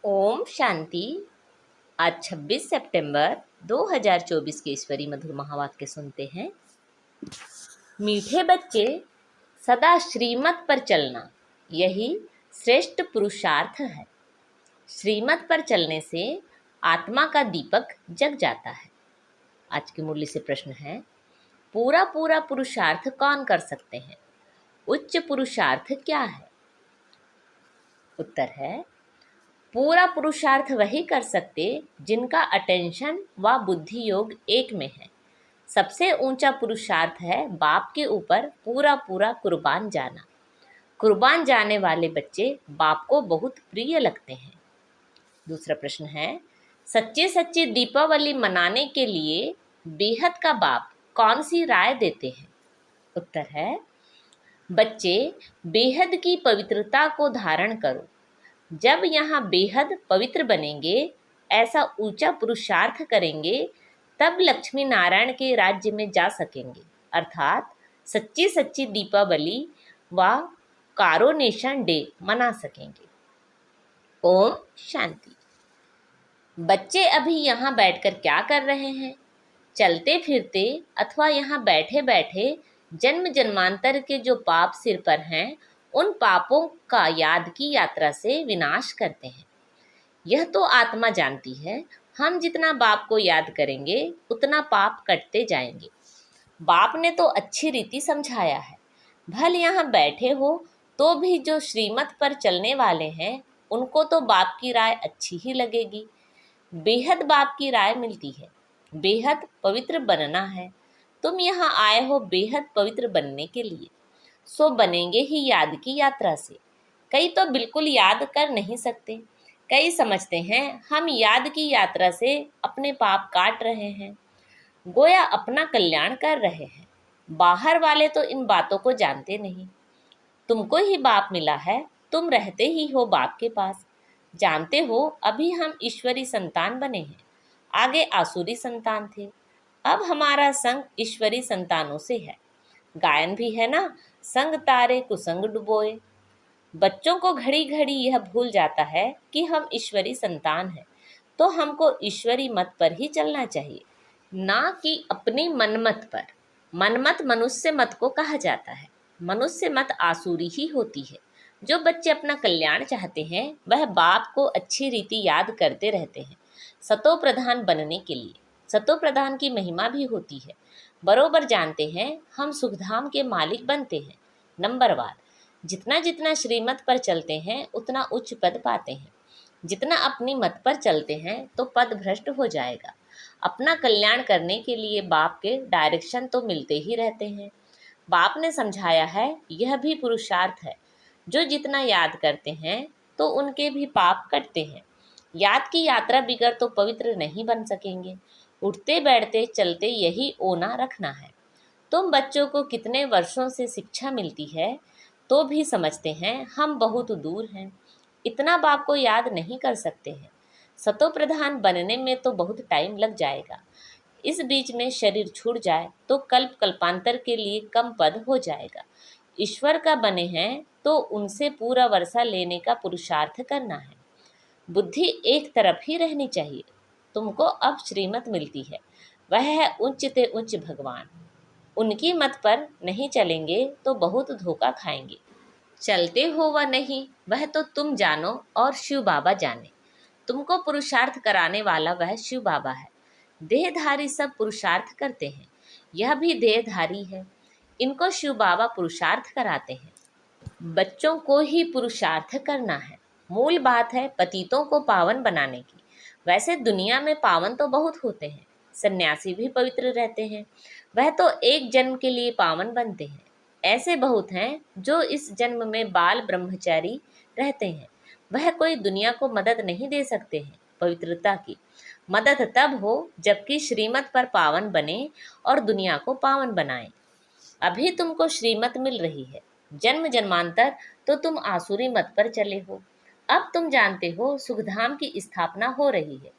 ओम शांति। आज 26 सितंबर 2024 के ईश्वरी मधुर महावाक्य सुनते हैं। मीठे बच्चे, सदा श्रीमत पर चलना यही श्रेष्ठ पुरुषार्थ है। श्रीमत पर चलने से आत्मा का दीपक जग जाता है। आज के मूल्य से प्रश्न है, पूरा पूरा पुरुषार्थ कौन कर सकते हैं? उच्च पुरुषार्थ क्या है? उत्तर है, पूरा पुरुषार्थ वही कर सकते जिनका अटेंशन व बुद्धि योग एक में है। सबसे ऊंचा पुरुषार्थ है बाप के ऊपर पूरा पूरा कुर्बान जाना। कुर्बान जाने वाले बच्चे बाप को बहुत प्रिय लगते हैं। दूसरा प्रश्न है, सच्चे सच्चे दीपावली मनाने के लिए बेहद का बाप कौन सी राय देते हैं? उत्तर है, बच्चे बेहद की पवित्रता को धारण करो। जब यहाँ बेहद पवित्र बनेंगे, ऐसा ऊंचा पुरुषार्थ करेंगे, तब लक्ष्मी नारायण के राज्य में जा सकेंगे, अर्थात सच्ची सच्ची दीपावली व कारोनेशन डे मना सकेंगे। ओम शांति। बच्चे अभी यहाँ बैठकर क्या कर रहे हैं? चलते फिरते अथवा यहाँ बैठे बैठे जन्म जन्मांतर के जो पाप सिर पर हैं, उन पापों का याद की यात्रा से विनाश करते हैं। यह तो आत्मा जानती है, हम जितना बाप को याद करेंगे उतना पाप कटते जाएंगे। बाप ने तो अच्छी रीति समझाया है। भले यहाँ बैठे हो तो भी जो श्रीमत पर चलने वाले हैं, उनको तो बाप की राय अच्छी ही लगेगी। बेहद बाप की राय मिलती है, बेहद पवित्र बनना है। तुम यहाँ आए हो बेहद पवित्र बनने के लिए, सो बनेंगे ही याद की यात्रा से। कई तो बिल्कुल याद कर नहीं सकते। कई समझते हैं हम याद की यात्रा से अपने पाप काट रहे हैं, गोया अपना कल्याण कर रहे हैं। बाहर वाले तो इन बातों को जानते नहीं। तुमको ही बाप मिला है, तुम रहते ही हो बाप के पास। जानते हो अभी हम ईश्वरी संतान बने हैं, आगे आसुरी संतान थे। अब हमारा संग ईश्वरी संतानों से है। गायन भी है ना, संग तारे कुसंग डुबोए। बच्चों को घड़ी घड़ी यह भूल जाता है कि हम ईश्वरी संतान हैं, तो हमको ईश्वरी मत पर ही चलना चाहिए, ना कि अपनी मनमत पर। मनमत मनुष्य मत को कहा जाता है। मनुष्य मत आसुरी ही होती है। जो बच्चे अपना कल्याण चाहते हैं, वह बाप को अच्छी रीति याद करते रहते हैं, सतो प्रधान बनने के लिए। सतो प्रधान की महिमा भी होती है। बरोबर जानते हैं हम सुखधाम के मालिक बनते हैं। नंबरवार, जितना जितना श्रीमत पर चलते हैं उतना उच्च पद पाते हैं। जितना अपनी मत पर चलते हैं तो पद भ्रष्ट हो जाएगा। अपना कल्याण करने के लिए बाप के डायरेक्शन तो मिलते ही रहते हैं। बाप ने समझाया है, यह भी पुरुषार्थ है। जो जितना याद करते हैं तो उनके भी पाप कटते हैं। याद की यात्रा बिगड़ तो पवित्र नहीं बन सकेंगे। उठते बैठते चलते यही ओना रखना है। तुम बच्चों को कितने वर्षों से शिक्षा मिलती है, तो भी समझते हैं हम बहुत दूर हैं, इतना बाप को याद नहीं कर सकते हैं। सतो प्रधान बनने में तो बहुत टाइम लग जाएगा। इस बीच में शरीर छूट जाए तो कल्प कल्पांतर के लिए कम पद हो जाएगा। ईश्वर का बने हैं तो उनसे पूरा वर्षा लेने का पुरुषार्थ करना है। बुद्धि एक तरफ ही रहनी चाहिए। तुमको अब श्रीमत मिलती है, वह है उच्च ते उच्च भगवान। उनकी मत पर नहीं चलेंगे तो बहुत धोखा खाएंगे। चलते हो व नहीं, वह तो तुम जानो और शिव बाबा जाने। तुमको पुरुषार्थ कराने वाला वह शिव बाबा है। देहधारी सब पुरुषार्थ करते हैं, यह भी देहधारी है। इनको शिव बाबा पुरुषार्थ कराते हैं। बच्चों को ही पुरुषार्थ करना है। मूल बात है पतितों को पावन बनाने की। वैसे दुनिया में पावन तो बहुत होते हैं, सन्यासी भी पवित्र रहते हैं, वह तो एक जन्म के लिए पावन बनते हैं। ऐसे बहुत हैं जो इस जन्म में बाल ब्रह्मचारी रहते हैं, वह कोई दुनिया को मदद नहीं दे सकते हैं। पवित्रता की मदद तब हो जबकि श्रीमत पर पावन बने और दुनिया को पावन बनाएं। अभी तुमको श्रीमत मिल रही है, जन्म जन्मांतर तो तुम आसुरी मत पर चले हो। अब तुम जानते हो सुखधाम की स्थापना हो रही है।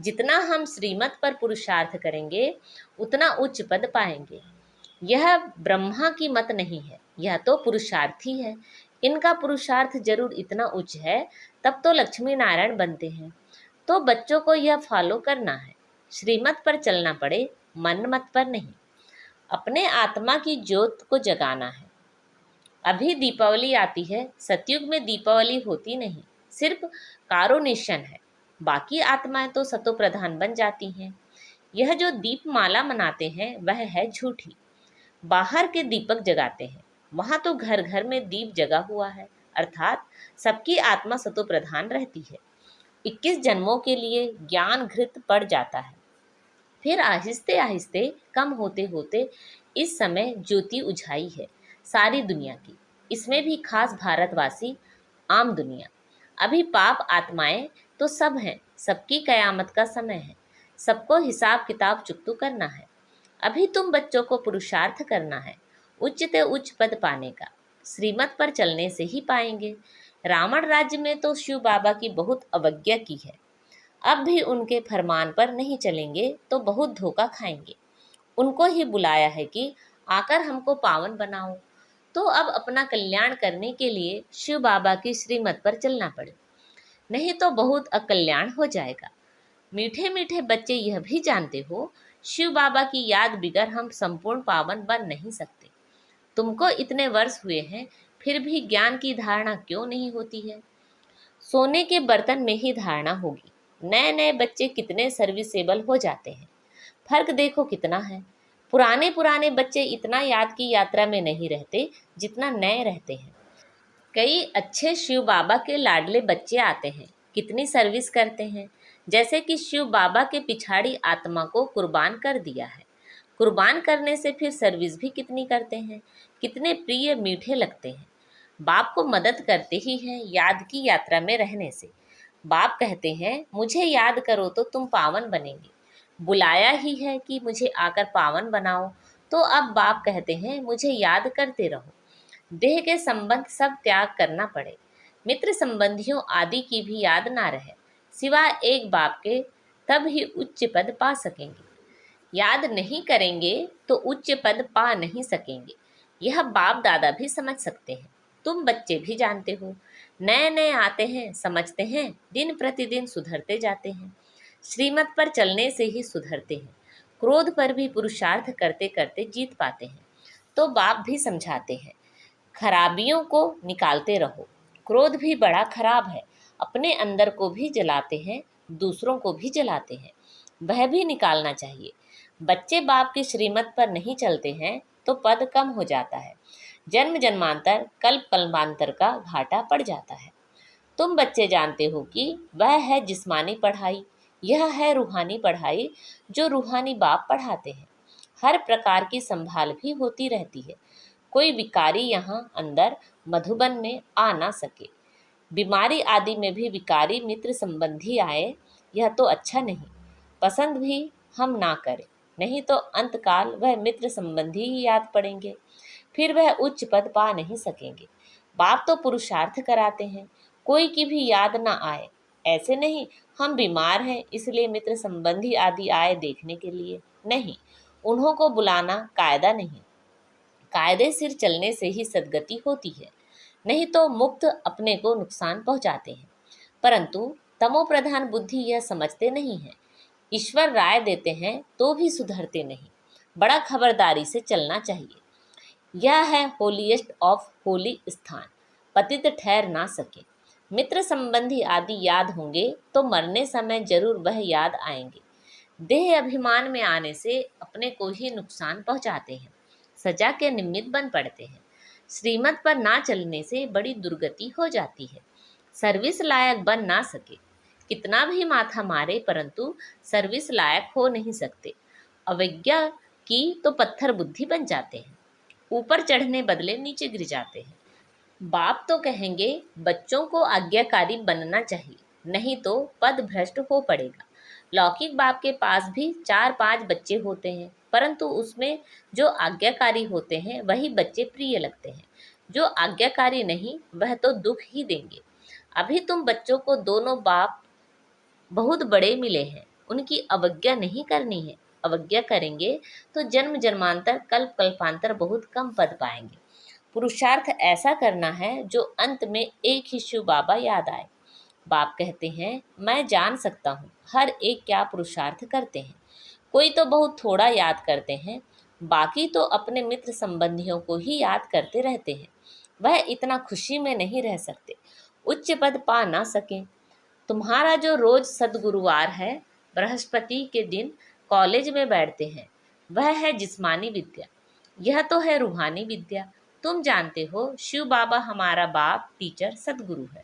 जितना हम श्रीमत पर पुरुषार्थ करेंगे उतना उच्च पद पाएंगे। यह ब्रह्मा की मत नहीं है, यह तो पुरुषार्थी है। इनका पुरुषार्थ जरूर इतना उच्च है, तब तो लक्ष्मी नारायण बनते हैं। तो बच्चों को यह फॉलो करना है, श्रीमत पर चलना पड़े, मन मत पर नहीं। अपने आत्मा की ज्योत को जगाना है। अभी दीपावली आती है, सतयुग में दीपावली होती नहीं, सिर्फ कारुनिशन है। बाकी आत्माएं तो सतो प्रधान बन जाती हैं। यह जो दीपमाला मनाते हैं वह है झूठी। बाहर के दीपक जगाते हैं, वहां तो घर घर में दीप जगा हुआ है, अर्थात सबकी आत्मा सतो प्रधान रहती है। 21 जन्मों के लिए ज्ञान घृत पड़ जाता है, फिर आहिस्ते आहिस्ते कम होते होते इस समय ज्योति उझाई है सारी दुनिया की, इसमें भी खास भारतवासी, आम दुनिया। अभी पाप आत्माएं तो सब हैं, सबकी कयामत का समय है, सबको हिसाब किताब चुकतू करना है। अभी तुम बच्चों को पुरुषार्थ करना है, उच्च से उच्च पद पाने का। श्रीमत पर चलने से ही पाएंगे। रावण राज्य में तो शिव बाबा की बहुत अवज्ञा की है, अब भी उनके फरमान पर नहीं चलेंगे तो बहुत धोखा खाएंगे। उनको ही बुलाया है कि आकर हमको पावन बनाओ, तो अब अपना कल्याण करने के लिए शिव बाबा की श्रीमत पर चलना पड़े, नहीं तो बहुत अकल्याण हो जाएगा। मीठे मीठे बच्चे यह भी जानते हो, शिव बाबा की याद बिगर हम संपूर्ण पावन बन नहीं सकते। तुमको इतने वर्ष हुए हैं, फिर भी ज्ञान की धारणा क्यों नहीं होती है? सोने के बर्तन में ही धारणा होगी। नए नए बच्चे कितने सर्विसेबल हो जाते हैं, फर्क देखो कितना है। पुराने पुराने बच्चे इतना याद की यात्रा में नहीं रहते जितना नए रहते हैं। कई अच्छे शिव बाबा के लाडले बच्चे आते हैं, कितनी सर्विस करते हैं, जैसे कि शिव बाबा के पिछाड़ी आत्मा को कुर्बान कर दिया है। कुर्बान करने से फिर सर्विस भी कितनी करते हैं, कितने प्रिय मीठे लगते हैं। बाप को मदद करते ही हैं याद की यात्रा में रहने से। बाप कहते हैं मुझे याद करो तो तुम पावन बनेंगे, बुलाया ही है कि मुझे आकर पावन बनाओ, तो अब बाप कहते हैं मुझे याद करते रहो। देह के संबंध सब त्याग करना पड़े, मित्र संबंधियों आदि की भी याद ना रहे, सिवाय एक बाप के, तब ही उच्च पद पा सकेंगे। याद नहीं करेंगे तो उच्च पद पा नहीं सकेंगे, यह बाप दादा भी समझ सकते हैं, तुम बच्चे भी जानते हो। नए नए आते हैं, समझते हैं, दिन प्रतिदिन सुधरते जाते हैं। श्रीमत पर चलने से ही सुधरते हैं। क्रोध पर भी पुरुषार्थ करते करते जीत पाते हैं, तो बाप भी समझाते हैं खराबियों को निकालते रहो। क्रोध भी बड़ा खराब है, अपने अंदर को भी जलाते हैं, दूसरों को भी जलाते हैं, वह भी निकालना चाहिए। बच्चे बाप की श्रीमत पर नहीं चलते हैं तो पद कम हो जाता है, जन्म जन्मांतर कल्प कल्पांतर का घाटा पड़ जाता है। तुम बच्चे जानते हो कि वह है जिस्मानी पढ़ाई, यह है रूहानी पढ़ाई, जो रूहानी बाप पढ़ाते हैं। हर प्रकार की संभाल भी होती रहती है, कोई विकारी यहाँ अंदर मधुबन में आ ना सके। बीमारी आदि में भी विकारी मित्र संबंधी आए, यह तो अच्छा नहीं। पसंद भी हम ना करें, नहीं तो अंतकाल वह मित्र संबंधी ही याद पड़ेंगे, फिर वह उच्च पद पा नहीं सकेंगे। बाप तो पुरुषार्थ कराते हैं, कोई की भी याद ना आए। ऐसे नहीं हम बीमार हैं इसलिए मित्र संबंधी आदि आए देखने के लिए, नहीं, उन्हों को बुलाना कायदा नहीं। कायदे सिर चलने से ही सद्गति होती है, नहीं तो मुक्त अपने को नुकसान पहुंचाते हैं। परंतु तमो प्रधान बुद्धि यह समझते नहीं है, ईश्वर राय देते हैं तो भी सुधरते नहीं। बड़ा खबरदारी से चलना चाहिए। यह है होलीएस्ट ऑफ होली स्थान, पतित ठहर ना सके। मित्र संबंधी आदि याद होंगे तो मरने समय जरूर वह याद आएंगे। देह अभिमान में आने से अपने को ही नुकसान पहुंचाते हैं, सजा के निमित्त बन पड़ते हैं। श्रीमत पर ना चलने से बड़ी दुर्गति हो जाती है, सर्विस लायक बन ना सके। कितना भी माथा मारे परंतु सर्विस लायक हो नहीं सकते। अवज्ञा की तो पत्थर बुद्धि बन जाते हैं, ऊपर चढ़ने बदले नीचे गिर जाते हैं। बाप तो कहेंगे बच्चों को आज्ञाकारी बनना चाहिए, नहीं तो पद भ्रष्ट हो पड़ेगा। लौकिक बाप के पास भी 4-5 बच्चे होते हैं, परंतु उसमें जो आज्ञाकारी होते हैं वही बच्चे प्रिय लगते हैं, जो आज्ञाकारी नहीं वह तो दुख ही देंगे। अभी तुम बच्चों को दोनों बाप बहुत बड़े मिले हैं, उनकी अवज्ञा नहीं करनी है। अवज्ञा करेंगे तो जन्म जन्मांतर कल्प कल्पांतर बहुत कम पद पाएंगे। पुरुषार्थ ऐसा करना है जो अंत में एक ही शिव बाबा याद आए। बाप कहते हैं, मैं जान सकता हूँ हर एक क्या पुरुषार्थ करते हैं। कोई तो बहुत थोड़ा याद करते हैं, बाकी तो अपने मित्र संबंधियों को ही याद करते रहते हैं। वह इतना खुशी में नहीं रह सकते, उच्च पद पा ना सकें। तुम्हारा जो रोज सदगुरुवार है, बृहस्पति के दिन कॉलेज में बैठते हैं, वह है जिस्मानी विद्या। यह तो है रूहानी विद्या। तुम जानते हो शिव बाबा हमारा बाप टीचर सदगुरु है,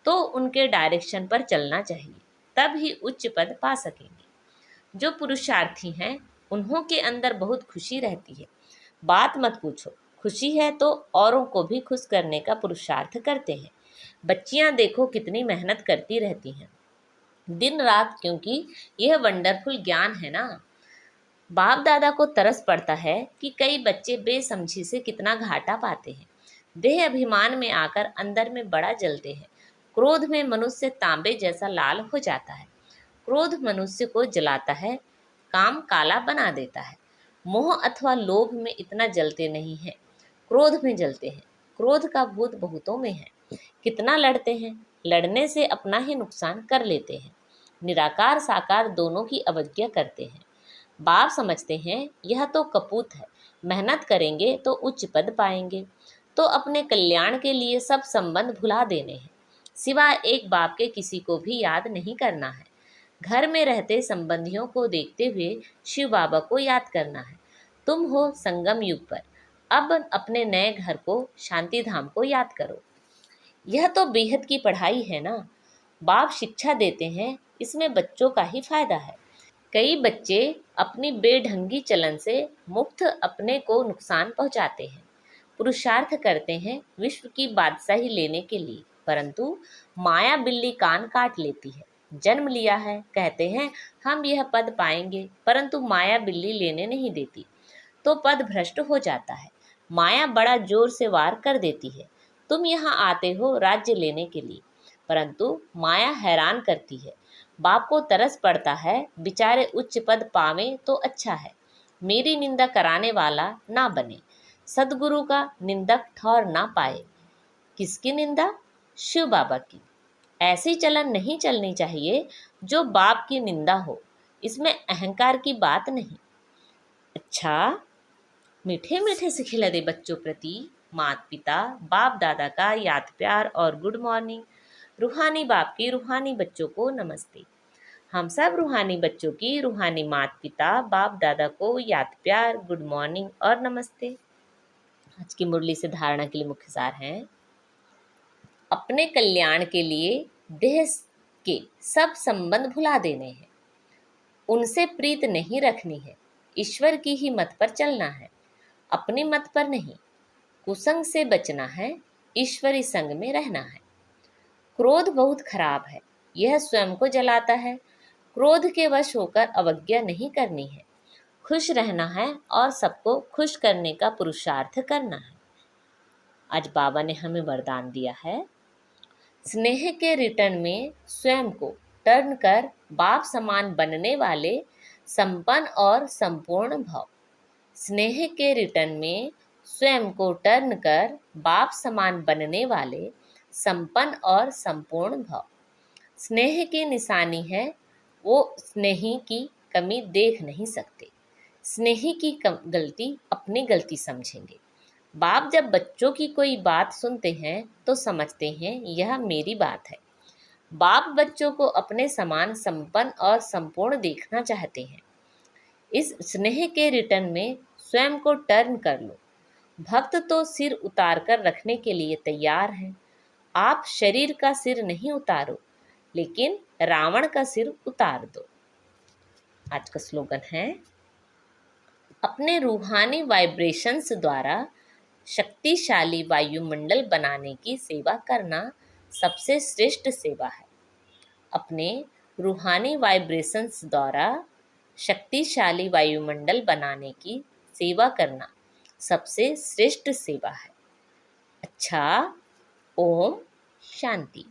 तो उनके डायरेक्शन पर चलना चाहिए, तब ही उच्च पद पा सकेंगे। जो पुरुषार्थी हैं उन्हों के अंदर बहुत खुशी रहती है। बात मत पूछो, खुशी है तो औरों को भी खुश करने का पुरुषार्थ करते हैं। बच्चियां देखो कितनी मेहनत करती रहती हैं दिन रात, क्योंकि यह वंडरफुल ज्ञान है ना। बाप दादा को तरस पड़ता है कि कई बच्चे बेसमझी से कितना घाटा पाते हैं। देह अभिमान में आकर अंदर में बड़ा जलते हैं। क्रोध में मनुष्य तांबे जैसा लाल हो जाता है। क्रोध मनुष्य को जलाता है, काम काला बना देता है। मोह अथवा लोभ में इतना जलते नहीं हैं, क्रोध में जलते हैं। क्रोध का भूत बहुतों में है। कितना लड़ते हैं, लड़ने से अपना ही नुकसान कर लेते हैं। निराकार साकार दोनों की अवज्ञा करते हैं। बाप समझते हैं यह तो कपूत है, मेहनत करेंगे तो उच्च पद पाएंगे। तो अपने कल्याण के लिए सब संबंध भुला देने हैं, सिवाय एक बाप के किसी को भी याद नहीं करना है। घर में रहते संबंधियों को देखते हुए शिव बाबा को याद करना है। तुम हो संगम युग पर, अब अपने नए घर को, शांति धाम को याद करो। यह तो बेहद की पढ़ाई है ना। बाप शिक्षा देते हैं, इसमें बच्चों का ही फायदा है। कई बच्चे अपनी बेढंगी चलन से मुक्त अपने को नुकसान पहुंचाते हैं। पुरुषार्थ करते हैं विश्व की बादशाही लेने के लिए, परंतु माया बिल्ली कान काट लेती है। जन्म लिया है, कहते हैं हम यह पद पाएंगे, परंतु माया बिल्ली लेने नहीं देती, तो पद भ्रष्ट हो जाता है। माया बड़ा जोर से वार कर देती है। तुम यहाँ आते हो राज्य लेने के लिए, परंतु माया हैरान करती है। बाप को तरस पड़ता है, बेचारे उच्च पद पावें तो अच्छा है। मेरी निंदा कराने वाला ना बने, सदगुरु का निंदक ठौर ना पाए। किसकी निंदा? शिव बाबा की। ऐसी चलन नहीं चलनी चाहिए जो बाप की निंदा हो। इसमें अहंकार की बात नहीं। अच्छा, मीठे मीठे से खिला दे बच्चों प्रति माता पिता बाप दादा का याद प्यार और गुड मॉर्निंग। रूहानी बाप की रूहानी बच्चों को नमस्ते। हम सब रूहानी बच्चों की रूहानी माता पिता बाप दादा को याद प्यार, गुड मॉर्निंग और नमस्ते। आज की मुरली से धारणा के लिए मुख्य सार हैं, अपने कल्याण के लिए देह के सब संबंध भुला देने हैं, उनसे प्रीत नहीं रखनी है, ईश्वर की ही मत पर चलना है, अपनी मत पर नहीं। कुसंग से बचना है, ईश्वरी संग में रहना है। क्रोध बहुत खराब है, यह स्वयं को जलाता है। क्रोध के वश होकर अवज्ञा नहीं करनी है, खुश रहना है और सबको खुश करने का पुरुषार्थ करना है। आज बाबा ने हमें वरदान दिया है, स्नेह के रिटर्न में स्वयं को टर्न कर बाप समान बनने वाले संपन्न और संपूर्ण भव। स्नेह के रिटर्न में स्वयं को टर्न कर बाप समान बनने वाले संपन्न और संपूर्ण भव। स्नेह की निशानी है, वो स्नेही की कमी देख नहीं सकते। स्नेही की गलती अपनी गलती समझेंगे। बाप जब बच्चों की कोई बात सुनते हैं तो समझते हैं यह मेरी बात है। बाप बच्चों को अपने समान संपन्न और संपूर्ण देखना चाहते हैं। इस स्नेह के रिटर्न में स्वयं को टर्न कर लो। भक्त तो सिर उतार कर रखने के लिए तैयार हैं। आप शरीर का सिर नहीं उतारो, लेकिन रावण का सिर उतार दो। आज का स्लोगन है, अपने रूहानी वाइब्रेशंस द्वारा शक्तिशाली वायुमंडल बनाने की सेवा करना सबसे श्रेष्ठ सेवा है। अपने रूहानी वाइब्रेशंस द्वारा शक्तिशाली वायुमंडल बनाने की सेवा करना सबसे श्रेष्ठ सेवा है। अच्छा, ओम शांति।